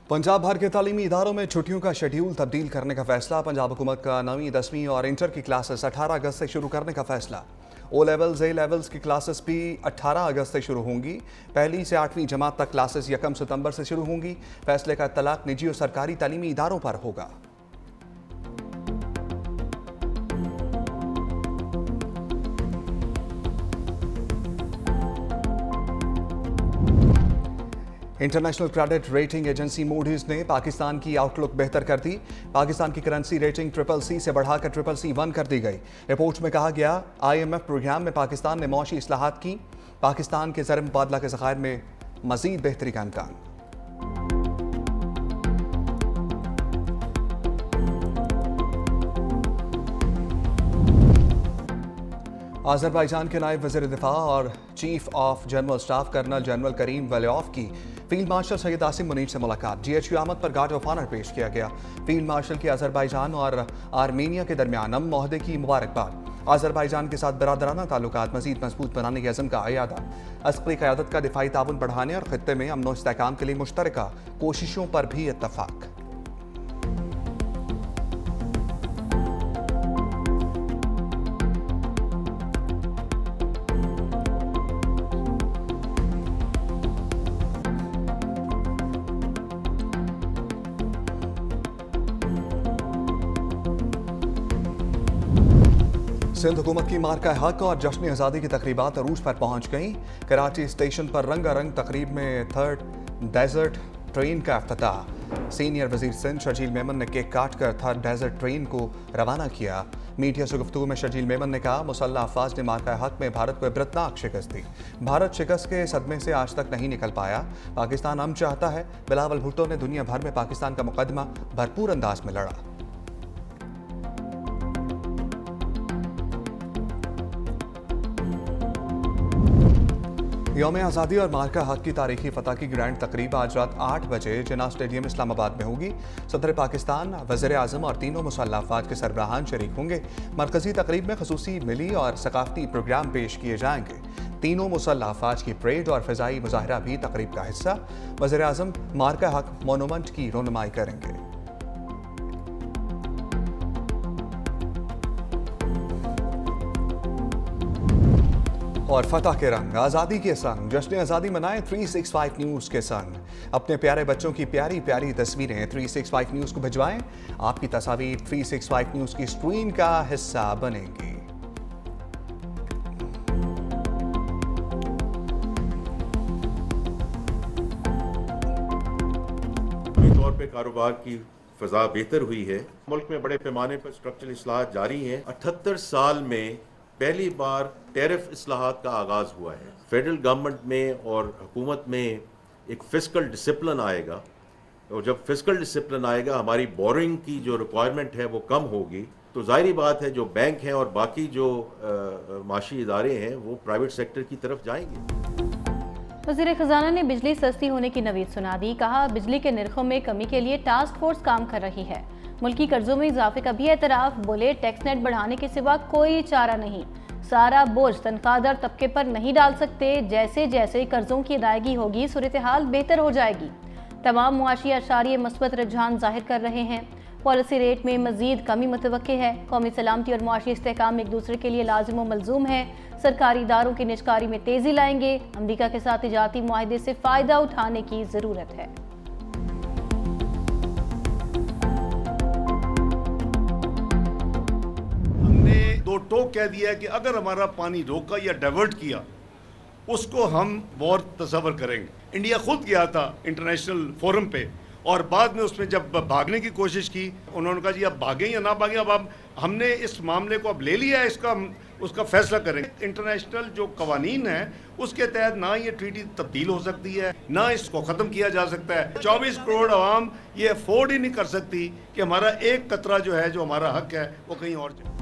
पंजाब भर के तालीमी इदारों में छुट्टियों का शेड्यूल तब्दील करने का फैसला। पंजाब हुकूमत का 9वीं 10वीं और इंटर की क्लासेस 18 अगस्त से शुरू करने का फैसला। ओ लेवल्स ए लेवल्स की क्लासेस भी 18 अगस्त से शुरू होंगी। पहली से 8वीं जमात तक क्लासेस 1 सितंबर से शुरू होंगी। फैसले का इत्तलाक निजी और सरकारी तालीमी इदारों पर होगा। International credit rating agency Moody's ने पाकिस्तान की आउटलुक बेहतर कर दी। पाकिस्तान की करेंसी रेटिंग CCC से बढ़ाकर CCC1 कर दी गई। रिपोर्ट में कहा गया, IMF प्रोग्राम में पाकिस्तान ने मौशी इस्लाहात की। पाकिस्तान के ज़र मुबादला के ज़खायर में मज़ीद बेहतरी का इम्कान। अज़रबैजान के नायब वज़ीर दिफा और chief of general staff colonel general Karim Valiyev की फील्ड मार्शल सैयद आसिम मुनीर से मुलाकात। GHQ आमद पर गार्ड ऑफ ऑनर पेश किया गया। फील्ड मार्शल की अज़रबैजान और आर्मेनिया के दरमियान अमन मुआहदे की मुबारकबाद। अज़रबैजान के साथ बरादराना ताल्लुकात मज़ीद मजबूत बनाने के अज़म का अयादा। अस्करी क़यादत का दिफाई ताउन बढ़ाने और ख़ित्ते में अमन व इस्तेहकाम के लिए मुश्तरका कोशिशों पर भी इत्तफ़ाक़। सिंध हुकूमत की मार्का हक और जश्न आज़ादी की तकरीबात अरूज पर पहुंच गईं। कराची स्टेशन पर रंगारंग तकरीब में 3rd डेजर्ट ट्रेन का इफ्तिताह। सीनियर वजीर सिंध शर्जील मेमन ने केक काट कर 3rd डेजर्ट ट्रेन को रवाना किया। मीडिया से गुफ्तगू में शर्जील मेमन ने कहा, मुसल्लह अफवाज ने मार्का हक में भारत को इबरतनाक शिकस्त दी। भारत शिकस्त के सदमे से आज तक नहीं निकल पाया। पाकिस्तान अमन चाहता है। बिलावल भुट्टो ने दुनिया भर में पाकिस्तान का मुकदमा भरपूर अंदाज में लड़ा। यौम आज़ादी और मार्का हक की तारीखी फतह की ग्रैंड तकरीब आज रात 8 बजे जिन्ना स्टेडियम इस्लामाबाद में होगी। सदर पाकिस्तान, वज़ीर आज़म और तीनों मुसल्लह अफवाज के सरबराहान शरीक होंगे। मरकजी तकरीब में खसूसी मिली और सकाफती प्रोग्राम पेश किए जाएंगे। तीनों मुसल्लह अफवाज की परेड और फ़िज़ाई मुजाहरा भी तकरीब का हिस्सा। वज़ीर आज़म मार्का हक मोनूमेंट की रोनुमाई करेंगे। और फतह के रंग, आज़ादी के संग जश्न आज़ादी मनाएं 365 न्यूज़ के संग। अपने प्यारे बच्चों की प्यारी प्यारी तस्वीरें 365 न्यूज़ को भिजवाएं। आपकी तस्वीर 365 न्यूज़ की स्क्रीन का हिस्सा बनेंगी। तौर पे कारोबार की फ़ज़ा बेहतर हुई है। मुल्क में बड़े पैमाने पर स्ट्रक्चरल इस्लाहात जारी हैं। 78 साल में पहली बार टैरिफ इस्लाहात का आगाज़ हुआ है। फेडरल गवर्नमेंट में और हुकूमत में एक फिस्कल डिसिप्लिन आएगा, और जब फिस्कल डिसिप्लिन आएगा हमारी बोरिंग की जो रिक्वायरमेंट है वो कम होगी। तो जाहिर बात है जो बैंक हैं और बाकी जो माशी इदारे हैं वो प्राइवेट सेक्टर की तरफ जाएंगे। वज़ीर ख़ज़ाना ने बिजली सस्ती होने की नवीद सुना दी। कहा, बिजली के निर्खों में कमी के लिए टास्क फोर्स काम कर रही है। मुल्की कर्जों में इजाफे का भी एतराफ़। बोले, टैक्स नेट बढ़ाने के सिवा कोई चारा नहीं। सारा बोझ तनख्वाहदार तबके पर नहीं डाल सकते। जैसे जैसे कर्जों की अदायगी होगी सूरत हाल बेहतर हो जाएगी। तमाम मुआशी अशारिये मस्बत रुझान जाहिर कर रहे हैं। पॉलिसी रेट में मजीद कमी मुतवक्के है। कौमी सलामती और मुआशी इस्तेहकाम एक दूसरे के लिए लाजिम व मलजूम है। सरकारी इदारों की निजकारी में तेजी लाएंगे। अमरीका के साथ तिजारती मुआहदे से फ़ायदा उठाने की ज़रूरत है। दो टोक कह दिया है कि अगर हमारा पानी रोका या डाइवर्ट किया उसको हम वॉर तस्वर करेंगे। इंडिया खुद गया था इंटरनेशनल फोरम पे और बाद में उसमें जब भागने की कोशिश की उन्होंने कहा जी अब भागें या ना भागें, अब हमने इस मामले को अब ले लिया है, उसका फैसला करेंगे। इंटरनेशनल जो कवानीन है उसके तहत ना ये ट्रीटी तब्दील हो सकती है ना इसको ख़त्म किया जा सकता है। 24 करोड़ आवाम ये अफोर्ड ही नहीं कर सकती कि हमारा एक कतरा जो है, जो हमारा हक है, वो कहीं और जाए।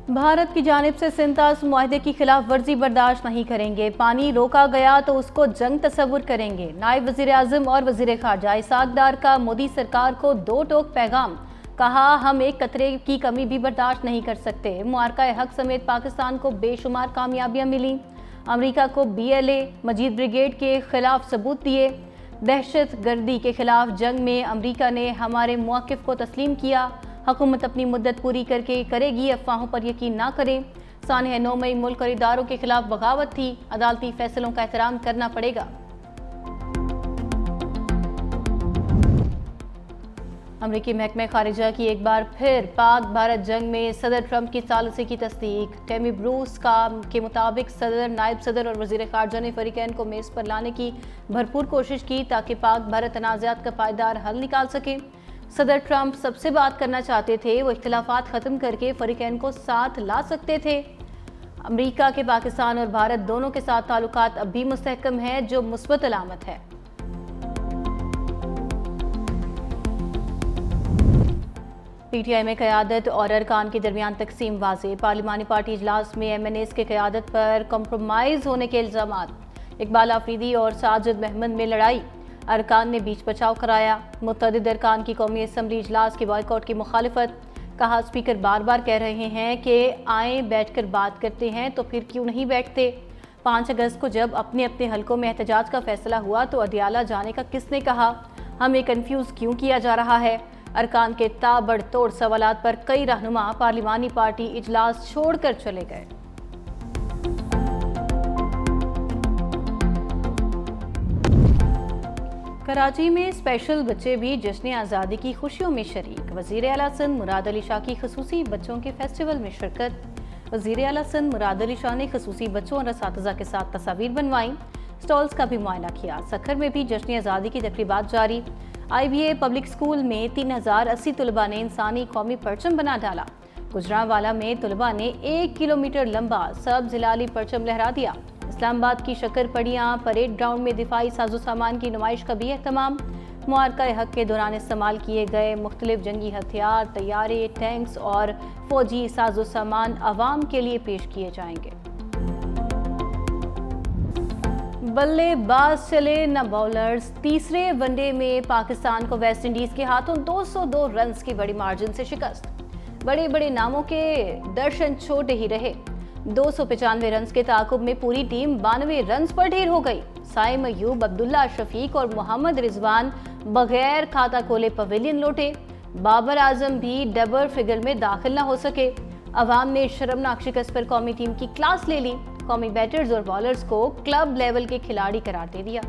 भारत की जानिब से सिंतास मुआहदे की खिलाफ वर्जी बर्दाश्त नहीं करेंगे। पानी रोका गया तो उसको जंग तस्वुर करेंगे। नायब वज़ीर आज़म और वज़ीर ख़ारजा इसहाक़ डार का मोदी सरकार को दो टोक पैगाम। कहा, हम एक कतरे की कमी भी बर्दाश्त नहीं कर सकते। मुआरका हक समेत पाकिस्तान को बेशुमार कामयाबियाँ मिली। अमरीका को BLA मजीद ब्रिगेड के खिलाफ सबूत दिए। दहशत गर्दी के खिलाफ जंग में अमेरिका ने हमारे मौक़िफ़ को तस्लीम किया। हुकूमत अपनी मुद्दत पूरी करके करेगी, अफवाहों पर यकीन ना करें। सानह 9 मई मुल्क और इदारों के खिलाफ बगावत थी, अदालती फैसलों का एहतराम करना पड़ेगा। अमरीकी महकमे खारिजा की एक बार फिर पाक भारत जंग में सदर ट्रंप की सालसी की तस्दीक। टेमी ब्रूस के मुताबिक सदर, नायब सदर और वजीर खारजा ने फरीकैन को मेज़ पर लाने की भरपूर कोशिश की ताकि पाक भारत तनाज़ात का पायदार हल निकाल सके। सदर ट्रंप सबसे बात करना चाहते थे, वो इख्तिलाफात ख़त्म करके फरीकैन को साथ ला सकते थे। अमरीका के पाकिस्तान और भारत दोनों के साथ ताल्लुकात अब भी मुस्तहकम है, जो मुस्बत अलामत है। पीटीआई में क़यादत और अरकान के दरमियान तकसीम वाज़े। पार्लिमानी पार्टी इजलास में MNAs के क़यादत पर कम्प्रोमाइज़ होने के इल्ज़ामात। इकबाल आफरीदी और साजिद महमद में लड़ाई, अरकान ने बीच बचाव कराया। मुतअद्दिद अरकान की कौमी असम्बली इजलास के बॉयकॉट की मुखालिफत। कहा, स्पीकर बार बार कह रहे हैं कि आए बैठकर बात करते हैं, तो फिर क्यों नहीं बैठते। 5 अगस्त को जब अपने अपने हलकों में एहतजाज का फैसला हुआ तो अदियाला जाने का किसने कहा? हमें कन्फ्यूज़ क्यों किया जा रहा है? अरकान के ताबड़तोड़ सवालात पर कई रहनुमा पार्लिमानी पार्टी इजलास छोड़कर चले गए। कराची में स्पेशल बच्चे भी जश्न आज़ादी की खुशियों में शरीक। वज़ीर आला सिंध मुराद अली शाह की खसूसी बच्चों के फेस्टिवल में शिरकत। वज़ीर आला सिंध मुराद अली शाह ने खसूसी बच्चों और असातिज़ा के साथ तस्वीर बनवाई, स्टॉल्स का भी मुआयना किया। सखर में भी जश्न आज़ादी की तकरीबात जारी। IBA पब्लिक स्कूल में 3080 तलबा ने इंसानी कौमी परचम बना डाला। गुजरांवाला में तलबा ने 1 किलोमीटर लंबा सब जिलाली परचम लहरा दिया। इस्लामाबाद की शक्कर पड़ियाँ परेड ग्राउंड में दिफाई साजो सामान की नुमाइश का भी एहतमाम। मुआरका हक के दौरान इस्तेमाल किए गए मुख्तलिफ जंगी हथियार, तैयारे, टैंक्स और फौजी साजो सामान अवाम के लिए पेश किए जाएंगे। बल्लेबाज चले न बॉलर्स। तीसरे वनडे में पाकिस्तान को वेस्ट इंडीज के हाथों 202 रन्स की बड़ी मार्जिन से शिकस्त। बड़े बड़े नामों के दर्शन छोटे ही रहे। 295 रन्स के ताकुब में पूरी टीम 92 रन्स पर ढेर हो गई। साइम अयूब, अब्दुल्ला शफीक और मोहम्मद रिजवान बगैर खाता खोले पवेलियन लौटे। बाबर आजम भी डबल फिगर में दाखिल न हो सके। अवाम ने शर्मनाक शिकस्त पर कौमी टीम की क्लास ले ली। कौमी बैटर्स और बॉलर्स को क्लब लेवल के खिलाड़ी करार दे दिया।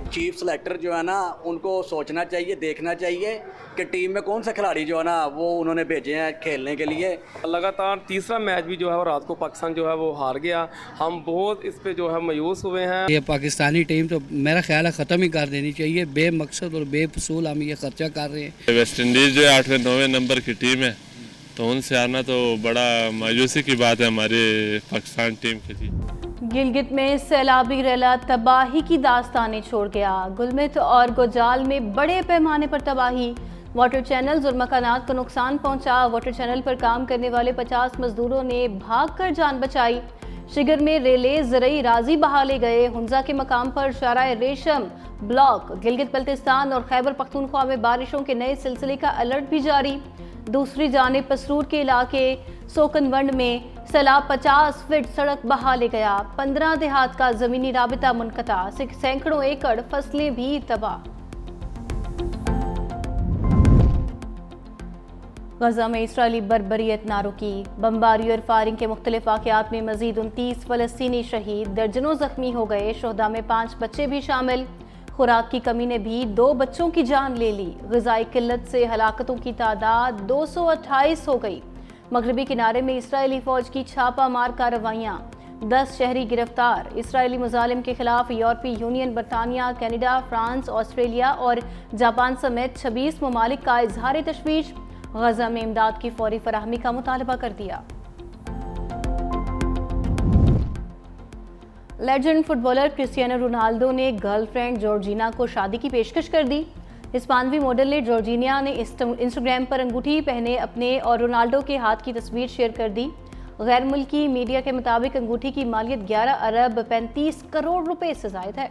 चीफ सेलेक्टर जो है ना, उनको सोचना चाहिए, देखना चाहिए कि टीम में कौन सा खिलाड़ी जो है ना वो उन्होंने भेजे हैं खेलने के लिए। लगातार तीसरा मैच भी जो है वो रात को पाकिस्तान जो है वो हार गया। हम बहुत इस पे जो है मायूस हुए हैं। ये पाकिस्तानी टीम तो मेरा ख्याल है ख़त्म ही कर देनी चाहिए। बेमकसद और बेफसूल हम ये खर्चा कर रहे हैं। वेस्ट इंडीज़ जो 8वें 9वें नंबर की टीम है, तो उनसे आना तो बड़ा मायूसी की बात है हमारे पाकिस्तान टीम के लिए। गिलगित में सैलाबी रैला तबाही की दास्तानें छोड़ गया। गुलमित और गोजाल में बड़े पैमाने पर तबाही। वाटर चैनल्स और मकानात को नुकसान पहुंचा। वाटर चैनल पर काम करने वाले 50 मजदूरों ने भागकर जान बचाई। शिगर में रेले ज़रई राजी बहा ले गए। हुंजा के मकाम पर शाराए रेशम ब्लॉक। गिलगित बल्तिस्तान और खैबर पख्तूनख्वा में बारिशों के नए सिलसिले का अलर्ट भी जारी। दूसरी जानिब पसरूर के इलाके सोकनवंड में सैलाब 50 फीट सड़क बहा ले गया। 15 देहात का जमीनी राबिता मुनक़ता। सैकड़ों एकड़ फसलें भी तबाह। गजा में इसराइली बर्बरियत ना रुकी। बमबारी और फायरिंग के मुख्तलिफ वाक़यात में मजीद 29 फ़लस्तीनी शहीद, दर्जनों जख्मी हो गए। शोहदा में 5 बच्चे भी शामिल। खुराक की कमी ने भी 2 बच्चों की जान ले ली। ग़िज़ाई किल्लत से हलाकतों की तादाद 228 हो गई। मगरबी किनारे में इसराइली फ़ौज की छापा मार कार्रवाइयाँ। 10 शहरी गिरफ्तार। इसराइली मुजालिम के खिलाफ यूरोपीय यूनियन, बरतानिया, कनाडा, फ्रांस, ऑस्ट्रेलिया और जापान समेत 26 ममालिक का इजहार तशवीश। गजा में इमदाद की फौरी फराहमी का मुतालबा कर दिया। लेजेंड फुटबॉलर क्रिस्टियानो रोनाल्डो ने गर्लफ्रेंड जॉर्जिना को शादी की पेशकश कर दी। हिस्पानवी मॉडल ने जॉर्जिना ने इंस्टाग्राम पर अंगूठी पहने अपने और रोनाल्डो के हाथ की तस्वीर शेयर कर दी। गैर मुल्की मीडिया के मुताबिक अंगूठी की मालियत 11 अरब 35 करोड़ रुपए से ज़ायद है।